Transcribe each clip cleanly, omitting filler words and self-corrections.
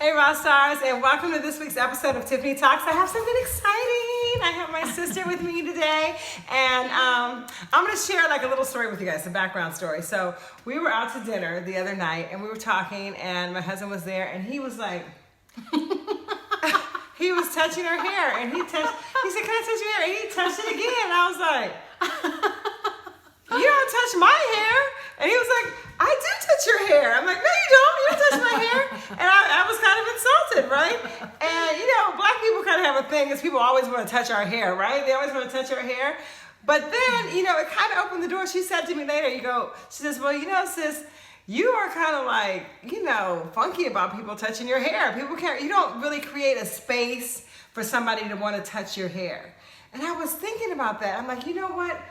Hey, rock stars, and welcome to this week's episode of Tiffany Talks. I have something exciting. I have my sister with me today, and I'm going to share like a little story with you guys, a background story. So we were out to dinner the other night, and we were talking, and my husband was there, and he was like, he was touching her hair, and he said, "Can I touch your hair?" And he touched it again. I was like, "You don't touch my hair." And he was like, "I do touch your hair." I'm like, "No, you don't. You don't touch my hair." And I was kind of insulted, right? And you know, black people kind of have a thing is people always want to touch our hair, right? They always want to touch our hair. But then, you know, it kind of opened the door. She said to me later, she says, "Well, you know, sis, you are kind of like, you know, funky about people touching your hair. You don't really create a space for somebody to want to touch your hair." And I was thinking about that. I'm like, you know what?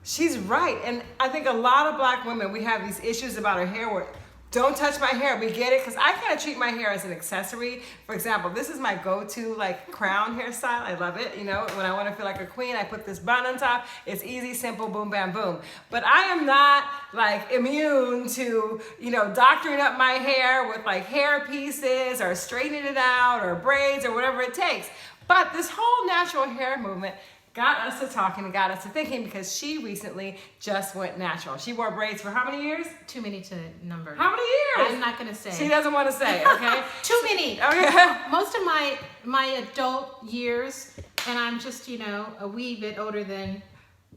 She's right. And I think a lot of black women, we have these issues about our hair where, don't touch my hair. We get it because I kind of treat my hair as an accessory. For example, this is my go-to like crown hairstyle. I love it. You know, when I want to feel like a queen, I put this bun on top. It's easy, simple, boom, bam, boom. But I am not like immune to, you know, doctoring up my hair with like hair pieces or straightening it out or braids or whatever it takes. But this whole natural hair movement got us to talking and got us to thinking because she recently just went natural. She wore braids for how many years? Too many to number. How many years? I'm not going to say. She doesn't want to say, okay? Too many. Okay. Most of my adult years, and I'm just, you know, a wee bit older than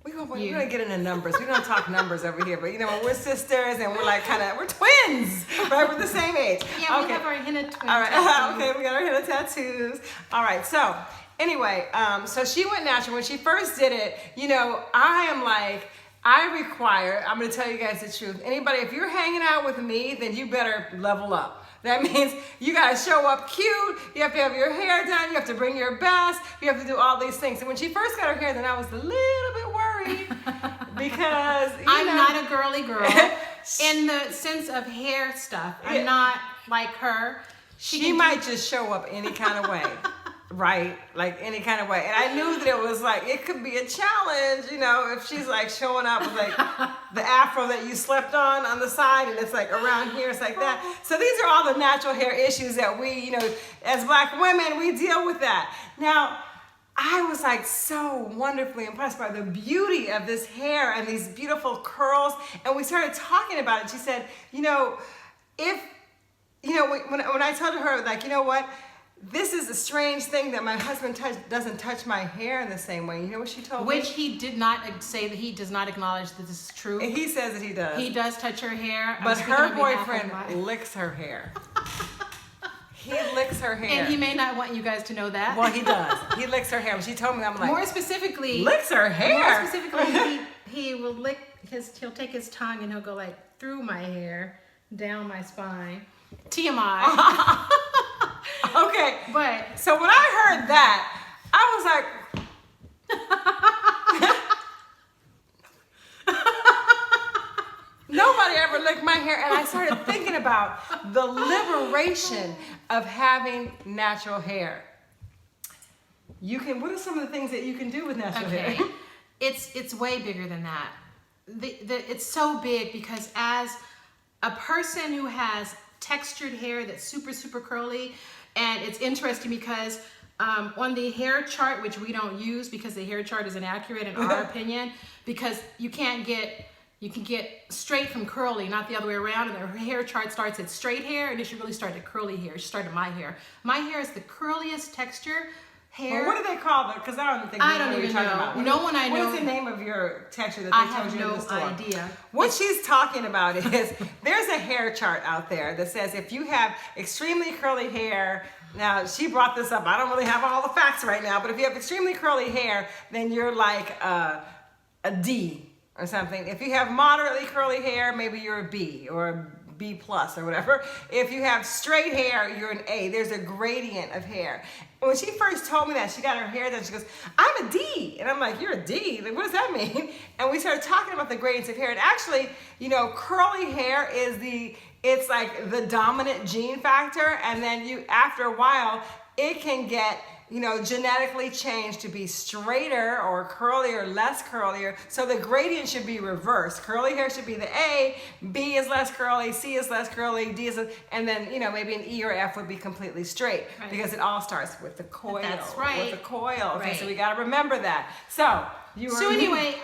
We're going to get into numbers. We don't talk numbers over here, but you know, when we're sisters and we're like we're twins, right? We're the same age. Yeah, okay. We have our henna twins. All right, okay, we got our henna tattoos. All right, so anyway, so she went natural. When she first did it, you know, I'm going to tell you guys the truth. Anybody, if you're hanging out with me, then you better level up. That means you got to show up cute. You have to have your hair done. You have to bring your best. You have to do all these things. And when she first got her hair done, I was a little bit worried because I'm not a girly girl in the sense of hair stuff. I'm not like her. She might just show up any kind of way. Right, like any kind of way. And I knew that it was like, it could be a challenge, you know, if she's like showing up with like the afro that you slept on the side and it's like around here, it's like that. So these are all the natural hair issues that we, you know, as black women, we deal with that. Now, I was like so wonderfully impressed by the beauty of this hair and these beautiful curls. And we started talking about it. She said, you know, when I told her, like, you know what? This is a strange thing that my husband doesn't touch my hair in the same way. You know what she told me? Which he did not say that he does not acknowledge that this is true. And he says that he does. He does touch her hair. But her boyfriend licks her hair. He licks her hair. And he may not want you guys to know that. Well, he does. He licks her hair. When she told me, I'm like, more specifically, licks her hair. More specifically, he will he'll take his tongue and he'll go like through my hair, down my spine. TMI. Okay. But so when I heard that, I was like, nobody ever licked my hair. And I started thinking about the liberation of having natural hair. What are some of the things that you can do with natural hair? It's way bigger than that. It's so big because as a person who has textured hair that's super, super curly, and it's interesting because on the hair chart, which we don't use because the hair chart is inaccurate in our opinion, because you can get straight from curly, not the other way around, and the hair chart starts at straight hair, and it should really start at curly hair. It should start at my hair. My hair is the curliest texture hair. Well, what do they call it? Because I don't think I don't even know. About. No one I know. What is the name of your texture that they told you in the store? I have no idea. What she's talking about is there's a hair chart out there that says if you have extremely curly hair, now she brought this up, I don't really have all the facts right now, but if you have extremely curly hair, then you're like a D or something. If you have moderately curly hair, maybe you're a B or a B plus or whatever. If you have straight hair, you're an A. There's a gradient of hair. And when she first told me that, she got her hair done, she goes, I'm a D. And I'm like, you're a D? Like, what does that mean? And we started talking about the gradients of hair. And actually, you know, curly hair is it's like the dominant gene factor. And then after a while, it can get genetically changed to be straighter or curlier, less curlier. So the gradient should be reversed. Curly hair should be the A, B is less curly, C is less curly, D is, and then, maybe an E or F would be completely straight, right. because it all starts with the coil. That's right. With the coil. Okay, right. so we got to remember that. So anyway,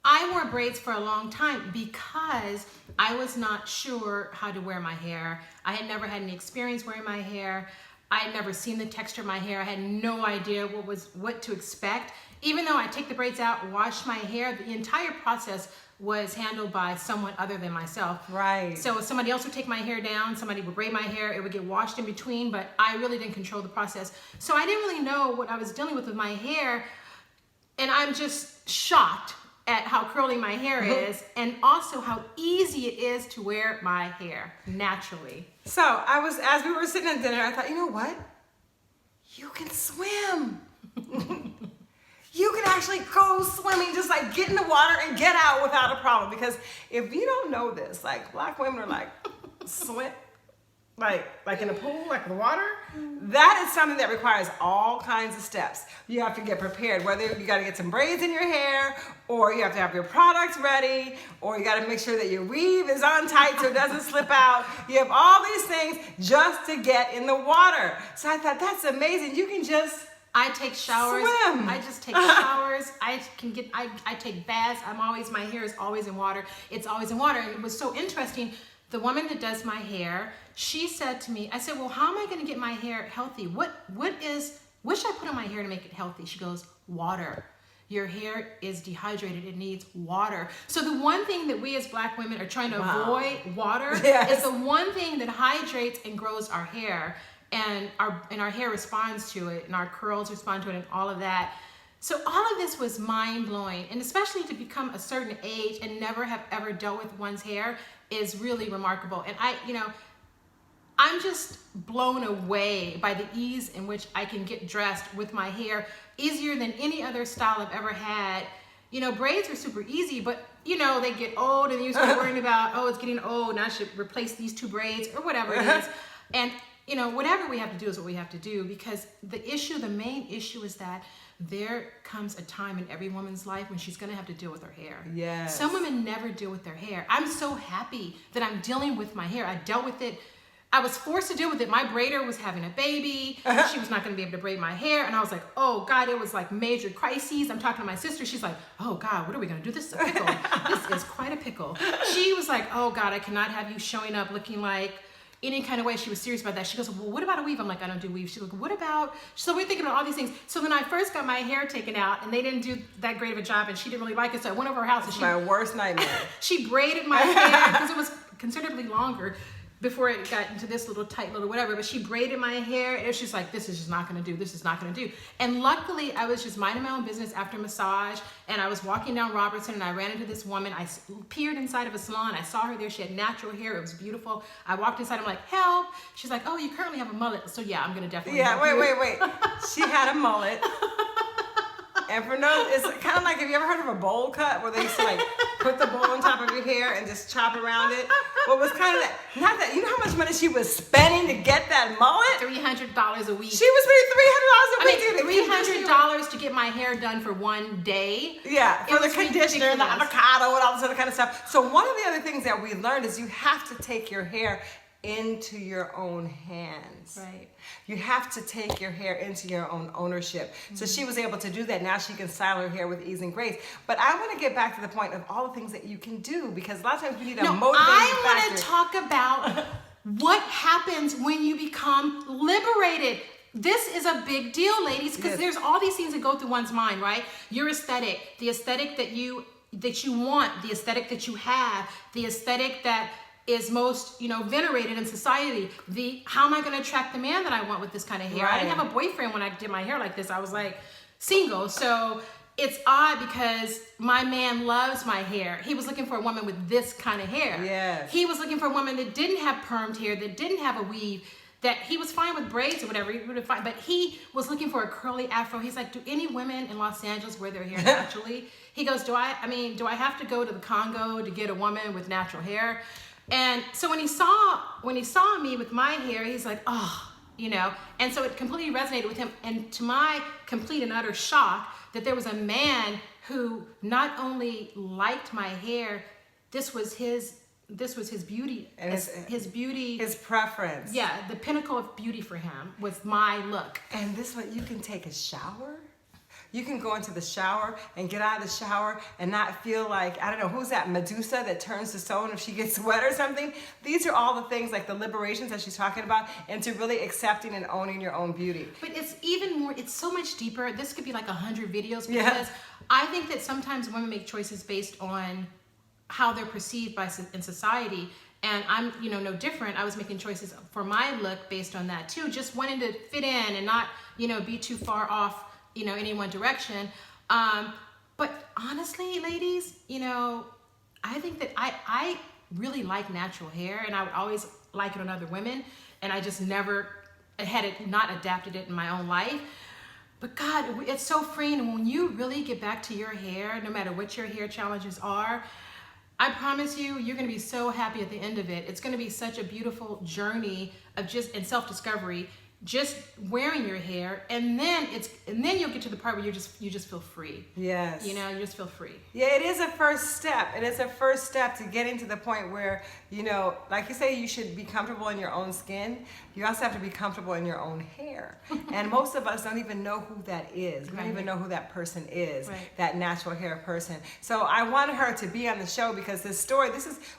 I wore braids for a long time because I was not sure how to wear my hair. I had never had any experience wearing my hair. I had never seen the texture of my hair. I had no idea what to expect. Even though I take the braids out, wash my hair, the entire process was handled by someone other than myself. Right. So somebody else would take my hair down, somebody would braid my hair, it would get washed in between, but I really didn't control the process. So I didn't really know what I was dealing with my hair, and I'm just shocked at how curly my hair is, and also how easy it is to wear my hair naturally. So as we were sitting at dinner, I thought, you know what? You can swim. You can actually go swimming, just like get in the water and get out without a problem. Because if you don't know this, like black women are like swim, like in a pool, like in the water. That is something that requires all kinds of steps. You have to get prepared, whether you got to get some braids in your hair, or you have to have your products ready, or you got to make sure that your weave is on tight so it doesn't slip out. You have all these things just to get in the water. So I thought, that's amazing. You can just I take showers. swim. I just take showers. I take baths. My hair is always in water. It's always in water. And it was so interesting. The woman that does my hair, she said to me, I said, well, how am I going to get my hair healthy? What should I put on my hair to make it healthy? She goes, water. Your hair is dehydrated. It needs water. So the one thing that we as black women are trying to avoid, water, is the one thing that hydrates and grows our hair. And our hair responds to it, and our curls respond to it, and all of that. So all of this was mind-blowing, and especially to become a certain age and never have ever dealt with one's hair is really remarkable. And I'm just blown away by the ease in which I can get dressed with my hair, easier than any other style I've ever had. Braids are super easy, but they get old, and you start worrying about, oh, it's getting old, now I should replace these two braids or whatever it is. And whatever we have to do is what we have to do, because the main issue is that there comes a time in every woman's life when she's going to have to deal with her hair. Yes. Some women never deal with their hair. I'm so happy that I'm dealing with my hair. I dealt with it. I was forced to deal with it. My braider was having a baby. She was not going to be able to braid my hair. And I was like, oh God, it was like major crises. I'm talking to my sister. She's like, oh God, what are we going to do? This is a pickle. This is quite a pickle. She was like, oh God, I cannot have you showing up looking like any kind of way. She was serious about that. She goes, well, what about a weave? I'm like, I don't do weave. She's like, what about, so we're thinking about all these things. So then I first got my hair taken out, and they didn't do that great of a job, and she didn't really like it. So I went over her house, and my worst nightmare. She braided my hair because it was considerably longer before it got into this little tight little whatever, but she braided my hair, and she's like, this is just not gonna do, this is not gonna do. And luckily, I was just minding my own business after massage, and I was walking down Robertson, and I ran into this woman. I peered inside of a salon. I saw her there. She had natural hair. It was beautiful. I walked inside. I'm like, help. She's like, oh, you currently have a mullet. So yeah, I'm gonna definitely help you. Wait. She had a mullet. And for it's kind of like, have you ever heard of a bowl cut, where they used to like put the bowl on top of your hair and just chop around it? Well, it was kind of that, you know how much money she was spending to get that mullet? $300 a week. She was spending $300 a week. $300 to get my hair done for one day. Yeah, for the conditioner, ridiculous. the avocado, and all this other kind of stuff. So one of the other things that we learned is you have to take your hair into your own hands. Right. You have to take your hair into your own ownership. So she was able to do that. Now she can style her hair with ease and grace. But I want to get back to the point of all the things that you can do, because a lot of times we need a motivating factor. I want to talk about what happens when you become liberated. This is a big deal, ladies, because there's all these things that go through one's mind, right? Your aesthetic, the aesthetic that you want, the aesthetic that you have, the aesthetic that is most, venerated in society. How am I going to attract the man that I want with this kind of hair? Right. I didn't have a boyfriend when I did my hair like this. I was like single. So it's odd because my man loves my hair. He was looking for a woman with this kind of hair. Yes. He was looking for a woman that didn't have permed hair, that didn't have a weave, that he was fine with braids or whatever, he would have fine, but he was looking for a curly afro. He's like, do any women in Los Angeles wear their hair naturally? He goes, do I have to go to the Congo to get a woman with natural hair? And so when he saw me with my hair, he's like, oh, you know? And so it completely resonated with him. And to my complete and utter shock, that there was a man who not only liked my hair, this was his beauty, and his beauty, his preference. Yeah, the pinnacle of beauty for him was my look. And this one, you can take a shower. You can go into the shower and get out of the shower and not feel like, I don't know, who's that Medusa that turns to stone if she gets wet or something? These are all the things, like the liberations that she's talking about, into really accepting and owning your own beauty. But it's even more, it's so much deeper. This could be like 100 videos, because I think that sometimes women make choices based on how they're perceived in society. And I'm, you know, no different. I was making choices for my look based on that too, just wanting to fit in and not, you know, be too far off, you know, any one direction. But honestly, ladies, you know, I think that I really like natural hair, and I would always like it on other women, and I just never not adapted it in my own life. But God, it's so freeing. And when you really get back to your hair, no matter what your hair challenges are, I promise you, you're gonna be so happy at the end of it. It's gonna be such a beautiful journey of and self-discovery, just wearing your hair, and then you'll get to the part where you just feel free. Yes. You know, you just feel free. Yeah, it is a first step. It is a first step to getting to the point where, you know, like you say, you should be comfortable in your own skin. You also have to be comfortable in your own hair. And most of us don't even know who that is. We don't even know who that person is, that natural hair person. So I wanted her to be on the show because this story,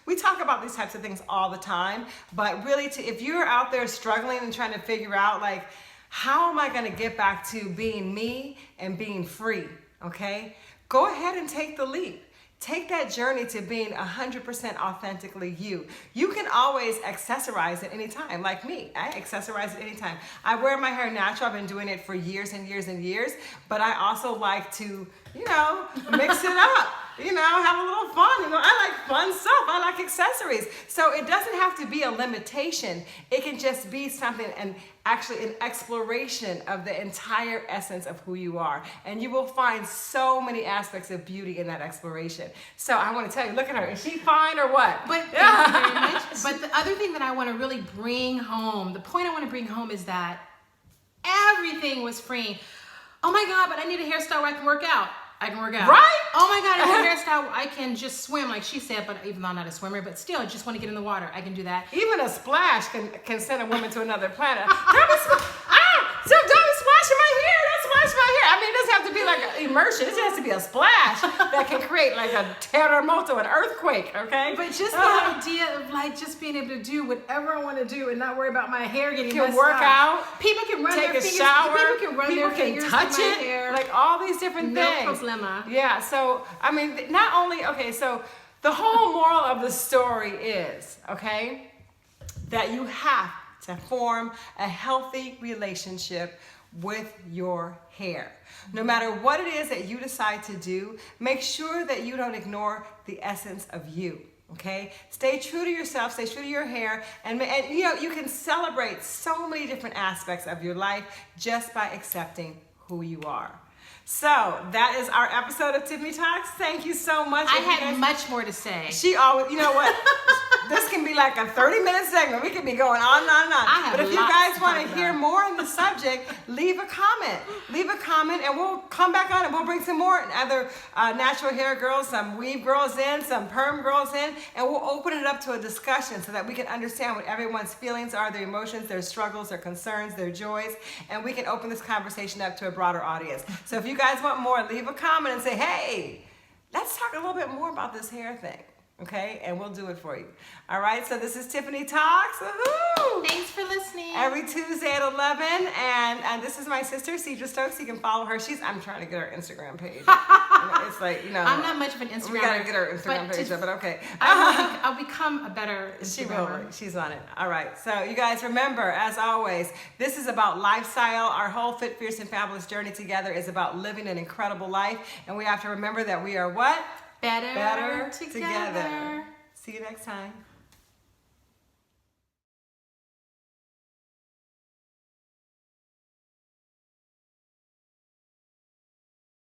we talk about these types of things all the time, but really if you're out there struggling and trying to figure out, like, how am I going to get back to being me and being free? Okay, go ahead and take the leap. Take that journey to being 100% authentically you. You can always accessorize at any time, like me. I accessorize at any time. I wear my hair natural. I've been doing it for years and years and years, but I also like to, you know, mix it up. You know, have a little fun. You know, I like fun stuff. I like accessories. So it doesn't have to be a limitation. It can just be something, and actually an exploration of the entire essence of who you are. And you will find so many aspects of beauty in that exploration. So I want to tell you, look at her. Is she fine or what? But thank you very much. But the other thing that I want to really bring home, the point I want to bring home, is that everything was free. Oh my God, but I need a hairstyle where I can work out. I can work out. Right? Oh my God, I need a hairstyle. I can just swim, like she said, but even though I'm not a swimmer, but still, I just want to get in the water. I can do that. Even a splash can send a woman to another planet. Don't be splashing my hair. Don't splash my hair. I mean, it doesn't have to be like an immersion. It just has to be a splash that can create like a terremoto, an earthquake, okay? But just the idea of like just being able to do whatever I want to do and not worry about my hair getting messed up. Can work out. People can run take their a fingers. shower. People can run their fingers touch through my it. hair. Like all these different things. No problema. Yeah. So I mean, not only so the whole moral of the story is that you have to form a healthy relationship with your hair. No matter what it is that you decide to do, make sure that you don't ignore the essence of you. Okay, stay true to yourself, stay true to your hair, and you know, you can celebrate so many different aspects of your life just by accepting who you are. So that is our episode of Tiffany Talks. Thank you so much. I had much more to say. She always, you know what? This can be like a 30-minute segment. We can be going on and on and on. But if you guys want to hear more on the subject, leave a comment. Leave a comment, and we'll come back on and we'll bring some more other natural hair girls, some weave girls in, some perm girls in, and we'll open it up to a discussion so that we can understand what everyone's feelings are, their emotions, their struggles, their concerns, their joys, and we can open this conversation up to a broader audience. So if you guys want more, leave a comment and say, hey, let's talk a little bit more about this hair thing, okay? And we'll do it for you. All right, so this is Tiffany Talks. Woohoo! Thanks for listening. Every Tuesday at 11, and this is my sister, Cedra Stokes. You can follow her. I'm trying to get her Instagram page. It's like, you know. I'm not much of an Instagrammer. We got to get her Instagram page up, but okay. I'll become a better Instagrammer. She will. She's on it. All right. So you guys remember, as always, this is about lifestyle. Our whole Fit, Fierce, and Fabulous journey together is about living an incredible life, and we have to remember that we are what? Better together. See you next time.